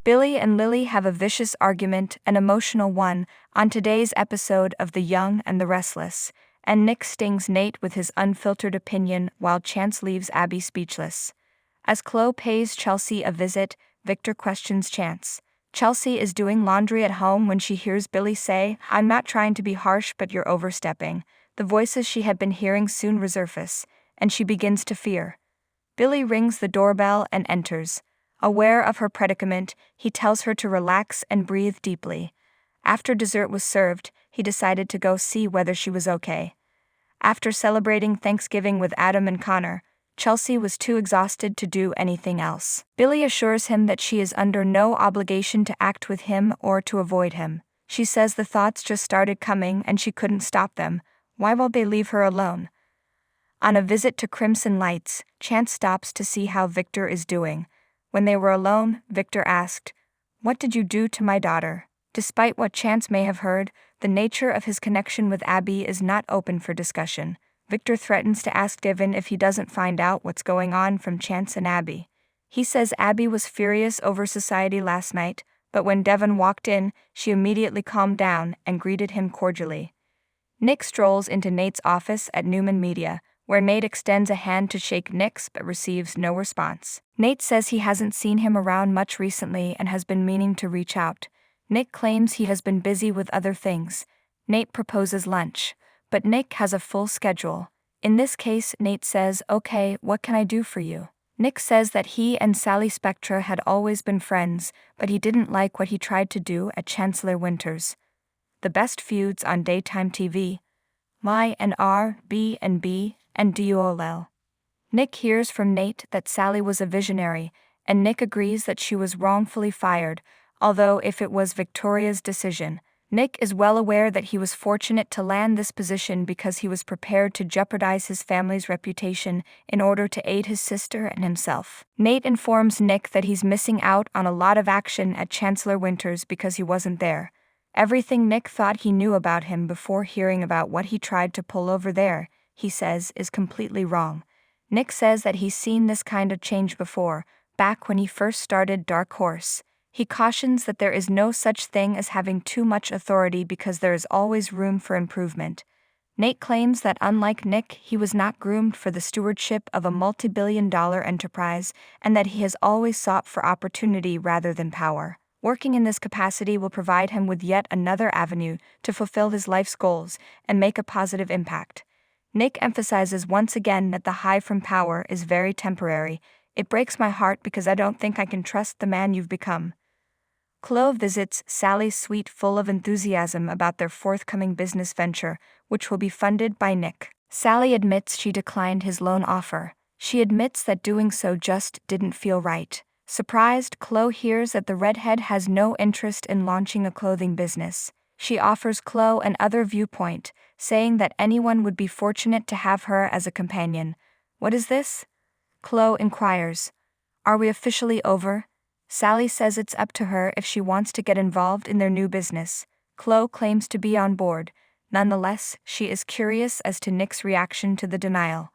Billy and Lily have a vicious argument, an emotional one, on today's episode of The Young and the Restless, and Nick stings Nate with his unfiltered opinion while Chance leaves Abby speechless. As Chloe pays Chelsea a visit, Victor questions Chance. Chelsea is doing laundry at home when she hears Billy say, "I'm not trying to be harsh, but you're overstepping." The voices she had been hearing soon resurface, and she begins to fear. Billy rings the doorbell and enters. Aware of her predicament, he tells her to relax and breathe deeply. After dessert was served, he decided to go see whether she was okay. After celebrating Thanksgiving with Adam and Connor, Chelsea was too exhausted to do anything else. Billy assures him that she is under no obligation to act with him or to avoid him. She says the thoughts just started coming and she couldn't stop them. Why won't they leave her alone? On a visit to Crimson Lights, Chance stops to see how Victor is doing. When they were alone, Victor asked, "What did you do to my daughter?" Despite what Chance may have heard, the nature of his connection with Abby is not open for discussion. Victor threatens to ask Devin if he doesn't find out what's going on from Chance and Abby. He says Abby was furious over society last night, but when Devin walked in, she immediately calmed down and greeted him cordially. Nick strolls into Nate's office at Newman Media, where Nate extends a hand to shake Nick's but receives no response. Nate says he hasn't seen him around much recently and has been meaning to reach out. Nick claims he has been busy with other things. Nate proposes lunch, but Nick has a full schedule. In this case, Nate says, "Okay, what can I do for you?" Nick says that he and Sally Spectra had always been friends, but he didn't like what he tried to do at Chancellor Winters. The best feuds on daytime TV. Y&R, B&B, and DOLL. Nick hears from Nate that Sally was a visionary, and Nick agrees that she was wrongfully fired, although if it was Victoria's decision. Nick is well aware that he was fortunate to land this position because he was prepared to jeopardize his family's reputation in order to aid his sister and himself. Nate informs Nick that he's missing out on a lot of action at Chancellor Winters because he wasn't there. Everything Nick thought he knew about him before hearing about what he tried to pull over there, he says, is completely wrong. Nick says that he's seen this kind of change before, back when he first started Dark Horse. He cautions that there is no such thing as having too much authority because there is always room for improvement. Nate claims that unlike Nick, he was not groomed for the stewardship of a multi-billion-dollar enterprise and that he has always sought for opportunity rather than power. Working in this capacity will provide him with yet another avenue to fulfill his life's goals and make a positive impact. Nick emphasizes once again that the high from power is very temporary. "It breaks my heart because I don't think I can trust the man you've become." Chloe visits Sally's suite full of enthusiasm about their forthcoming business venture, which will be funded by Nick. Sally admits she declined his loan offer. She admits that doing so just didn't feel right. Surprised, Chloe hears that the redhead has no interest in launching a clothing business. She offers Chloe another viewpoint, saying that anyone would be fortunate to have her as a companion. "What is this?" Chloe inquires. "Are we officially over?" Sally says it's up to her if she wants to get involved in their new business. Chloe claims to be on board. Nonetheless, she is curious as to Nick's reaction to the denial.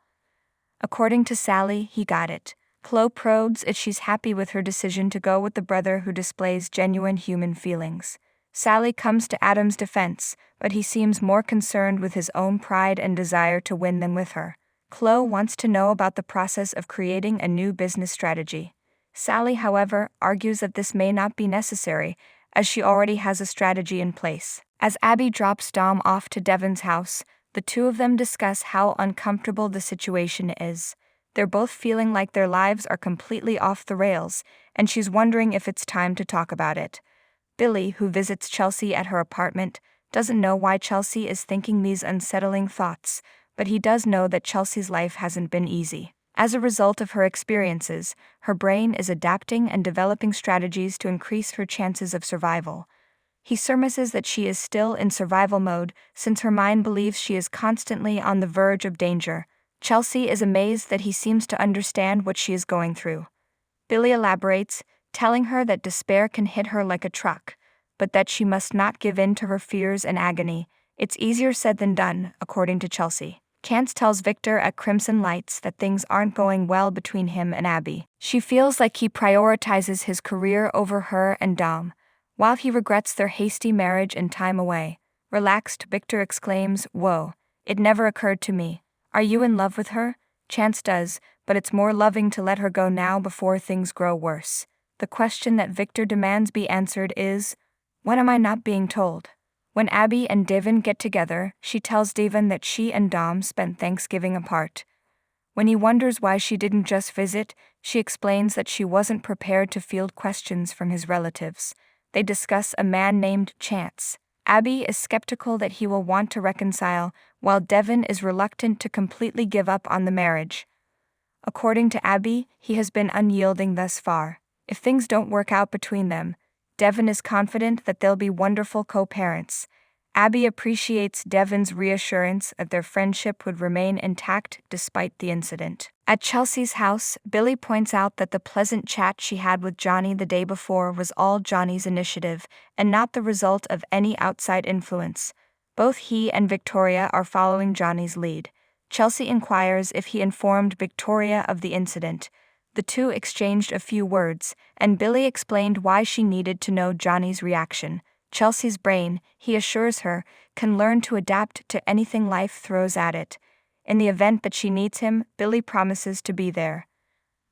According to Sally, he got it. Chloe probes if she's happy with her decision to go with the brother who displays genuine human feelings. Sally comes to Adam's defense, but he seems more concerned with his own pride and desire to win than with her. Chloe wants to know about the process of creating a new business strategy. Sally, however, argues that this may not be necessary, as she already has a strategy in place. As Abby drops Dom off to Devin's house, the two of them discuss how uncomfortable the situation is. They're both feeling like their lives are completely off the rails, and she's wondering if it's time to talk about it. Billy, who visits Chelsea at her apartment, doesn't know why Chelsea is thinking these unsettling thoughts, but he does know that Chelsea's life hasn't been easy. As a result of her experiences, her brain is adapting and developing strategies to increase her chances of survival. He surmises that she is still in survival mode since her mind believes she is constantly on the verge of danger. Chelsea is amazed that he seems to understand what she is going through. Billy elaborates, telling her that despair can hit her like a truck, but that she must not give in to her fears and agony. It's easier said than done, according to Chelsea. Chance tells Victor at Crimson Lights that things aren't going well between him and Abby. She feels like he prioritizes his career over her and Dom, while he regrets their hasty marriage and time away. Relaxed, Victor exclaims, "Whoa, it never occurred to me. Are you in love with her?" Chance does, but it's more loving to let her go now before things grow worse. The question that Victor demands be answered is, when am I not being told? When Abby and Devin get together, she tells Devin that she and Dom spent Thanksgiving apart. When he wonders why she didn't just visit, she explains that she wasn't prepared to field questions from his relatives. They discuss a man named Chance. Abby is skeptical that he will want to reconcile, while Devin is reluctant to completely give up on the marriage. According to Abby, he has been unyielding thus far. If things don't work out between them, Devin is confident that they'll be wonderful co-parents. Abby appreciates Devin's reassurance that their friendship would remain intact despite the incident. At Chelsea's house, Billy points out that the pleasant chat she had with Johnny the day before was all Johnny's initiative and not the result of any outside influence. Both he and Victoria are following Johnny's lead. Chelsea inquires if he informed Victoria of the incident. The two exchanged a few words, and Billy explained why she needed to know Johnny's reaction. Chelsea's brain, he assures her, can learn to adapt to anything life throws at it. In the event that she needs him, Billy promises to be there.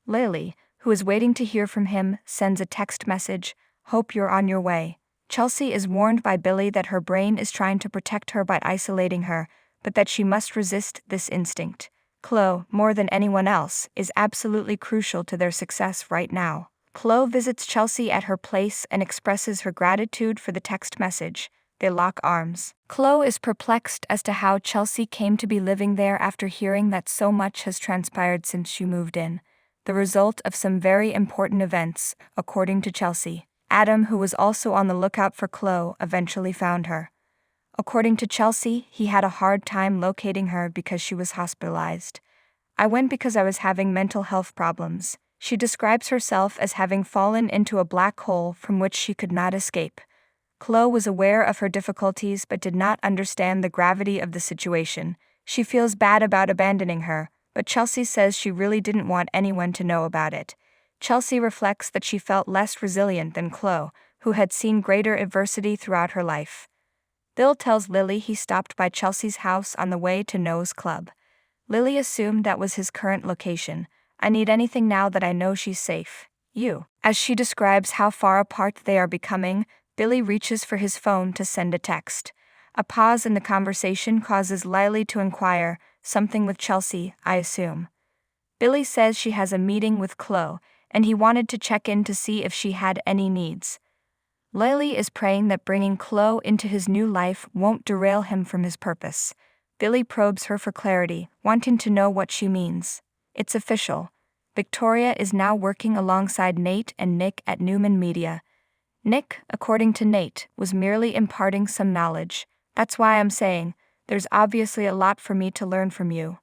Lily, who is waiting to hear from him, sends a text message, "Hope you're on your way." Chelsea is warned by Billy that her brain is trying to protect her by isolating her, but that she must resist this instinct. Chloe, more than anyone else, is absolutely crucial to their success right now. Chloe visits Chelsea at her place and expresses her gratitude for the text message. They lock arms. Chloe is perplexed as to how Chelsea came to be living there after hearing that so much has transpired since she moved in. The result of some very important events, according to Chelsea. Adam, who was also on the lookout for Chloe, eventually found her. According to Chelsea, he had a hard time locating her because she was hospitalized. "I went because I was having mental health problems." She describes herself as having fallen into a black hole from which she could not escape. Chloe was aware of her difficulties but did not understand the gravity of the situation. She feels bad about abandoning her, but Chelsea says she really didn't want anyone to know about it. Chelsea reflects that she felt less resilient than Chloe, who had seen greater adversity throughout her life. Bill tells Lily he stopped by Chelsea's house on the way to Noah's club. Lily assumed that was his current location. "I need anything now that I know she's safe. You." As she describes how far apart they are becoming, Billy reaches for his phone to send a text. A pause in the conversation causes Lily to inquire, "Something with Chelsea, I assume." Billy says she has a meeting with Chloe, and he wanted to check in to see if she had any needs. Lily is praying that bringing Chloe into his new life won't derail him from his purpose. Billy probes her for clarity, wanting to know what she means. It's official. Victoria is now working alongside Nate and Nick at Newman Media. Nick, according to Nate, was merely imparting some knowledge. "That's why I'm saying, there's obviously a lot for me to learn from you."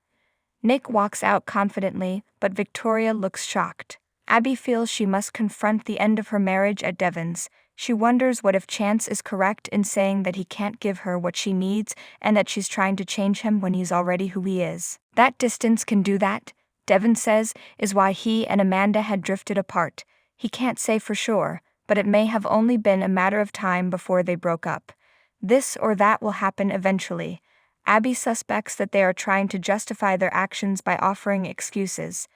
Nick walks out confidently, but Victoria looks shocked. Abby feels she must confront the end of her marriage at Devon's. She wonders what if Chance is correct in saying that he can't give her what she needs and that she's trying to change him when he's already who he is. That distance can do that, Devon says, is why he and Amanda had drifted apart. He can't say for sure, but it may have only been a matter of time before they broke up. This or that will happen eventually. Abby suspects that they are trying to justify their actions by offering excuses.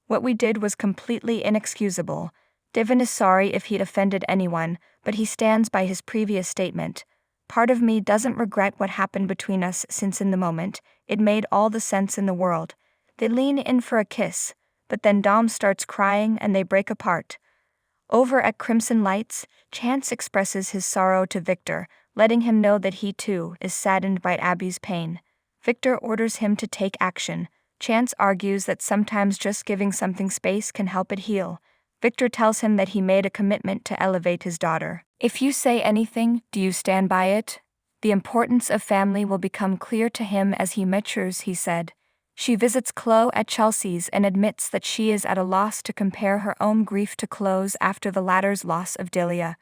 "What we did was completely inexcusable." Devon is sorry if he'd offended anyone, but he stands by his previous statement. "Part of me doesn't regret what happened between us since in the moment, it made all the sense in the world." They lean in for a kiss, but then Dom starts crying and they break apart. Over at Crimson Lights, Chance expresses his sorrow to Victor, letting him know that he too is saddened by Abby's pain. Victor orders him to take action. Chance argues that sometimes just giving something space can help it heal. Victor tells him that he made a commitment to elevate his daughter. "If you say anything, do you stand by it?" The importance of family will become clear to him as he matures, he said. She visits Chloe at Chelsea's and admits that she is at a loss to compare her own grief to Chloe's after the latter's loss of Delia.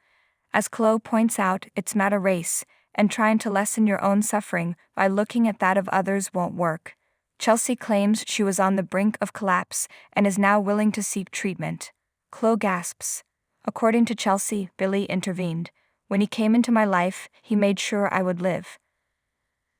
As Chloe points out, it's not a race, and trying to lessen your own suffering by looking at that of others won't work. Chelsea claims she was on the brink of collapse and is now willing to seek treatment. Chloe gasps. According to Chelsea, Billy intervened. When he came into my life, he made sure I would live.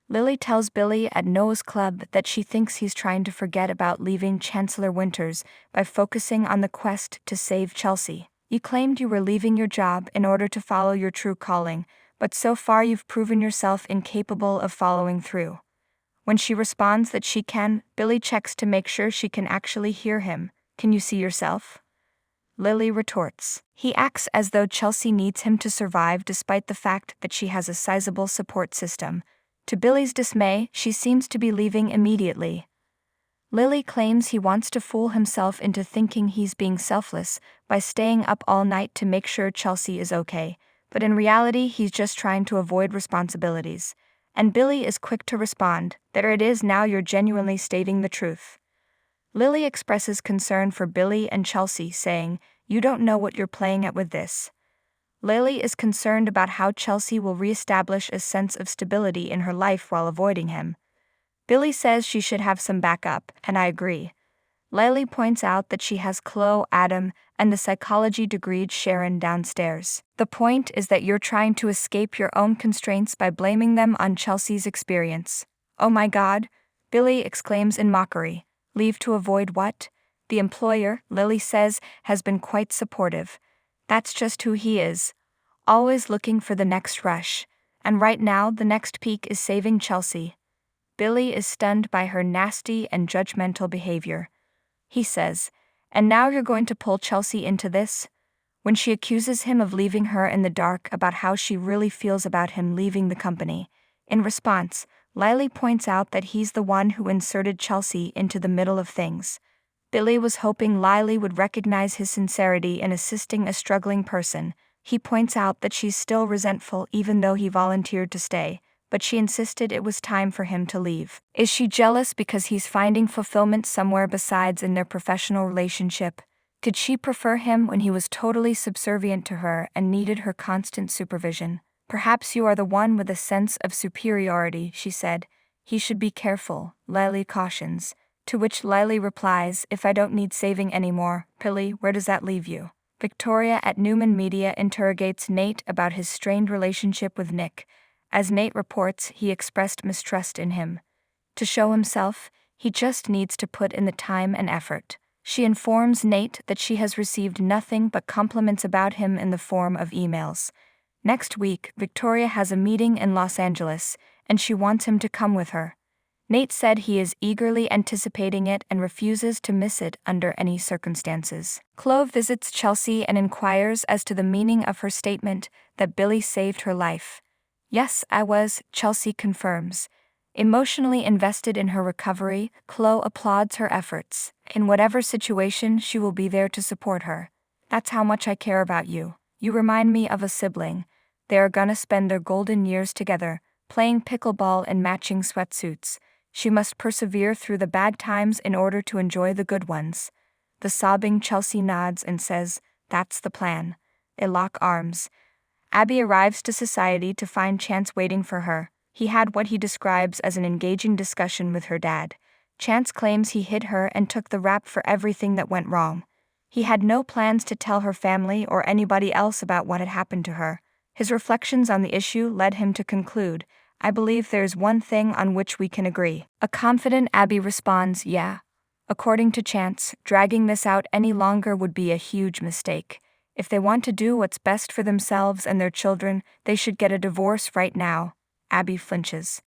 Lily tells Billy at Noah's club that she thinks he's trying to forget about leaving Chancellor Winters by focusing on the quest to save Chelsea. You claimed you were leaving your job in order to follow your true calling, but so far you've proven yourself incapable of following through. When she responds that she can, Billy checks to make sure she can actually hear him. Can you see yourself? Lily retorts. He acts as though Chelsea needs him to survive despite the fact that she has a sizable support system. To Billy's dismay, she seems to be leaving immediately. Lily claims he wants to fool himself into thinking he's being selfless by staying up all night to make sure Chelsea is okay, but in reality he's just trying to avoid responsibilities. And Billy is quick to respond, "There it is, now you're genuinely stating the truth." Lily expresses concern for Billy and Chelsea, saying, "You don't know what you're playing at with this." Lily is concerned about how Chelsea will reestablish a sense of stability in her life while avoiding him. Billy says she should have some backup, and I agree. Lily points out that she has Chloe, Adam, and the psychology-degreed Sharon downstairs. The point is that you're trying to escape your own constraints by blaming them on Chelsea's experience. Oh my God, Billy exclaims in mockery. Leave to avoid what? The employer, Lily says, has been quite supportive. That's just who he is. Always looking for the next rush. And right now, the next peak is saving Chelsea. Billy is stunned by her nasty and judgmental behavior. He says, "And now you're going to pull Chelsea into this?" When she accuses him of leaving her in the dark about how she really feels about him leaving the company. In response, Lily points out that he's the one who inserted Chelsea into the middle of things. Billy was hoping Lily would recognize his sincerity in assisting a struggling person. He points out that she's still resentful even though he volunteered to stay, but she insisted it was time for him to leave. Is she jealous because he's finding fulfillment somewhere besides in their professional relationship? Did she prefer him when he was totally subservient to her and needed her constant supervision? Perhaps you are the one with a sense of superiority, she said. He should be careful, Lily cautions. To which Lily replies, if I don't need saving anymore, Billy, where does that leave you? Victoria at Newman Media interrogates Nate about his strained relationship with Nick. As Nate reports, he expressed mistrust in him. To show himself, he just needs to put in the time and effort. She informs Nate that she has received nothing but compliments about him in the form of emails. Next week, Victoria has a meeting in Los Angeles, and she wants him to come with her. Nate said he is eagerly anticipating it and refuses to miss it under any circumstances. Chloe visits Chelsea and inquires as to the meaning of her statement that Billy saved her life. Yes, I was, Chelsea confirms. Emotionally invested in her recovery, Chloe applauds her efforts. In whatever situation, she will be there to support her. That's how much I care about you. You remind me of a sibling. They are gonna spend their golden years together, playing pickleball in matching sweatsuits. She must persevere through the bad times in order to enjoy the good ones. The sobbing Chelsea nods and says, that's the plan. They lock arms. Abby arrives to society to find Chance waiting for her. He had what he describes as an engaging discussion with her dad. Chance claims he hit her and took the rap for everything that went wrong. He had no plans to tell her family or anybody else about what had happened to her. His reflections on the issue led him to conclude, I believe there's one thing on which we can agree. A confident Abby responds, yeah. According to Chance, dragging this out any longer would be a huge mistake. If they want to do what's best for themselves and their children, they should get a divorce right now. Abby flinches.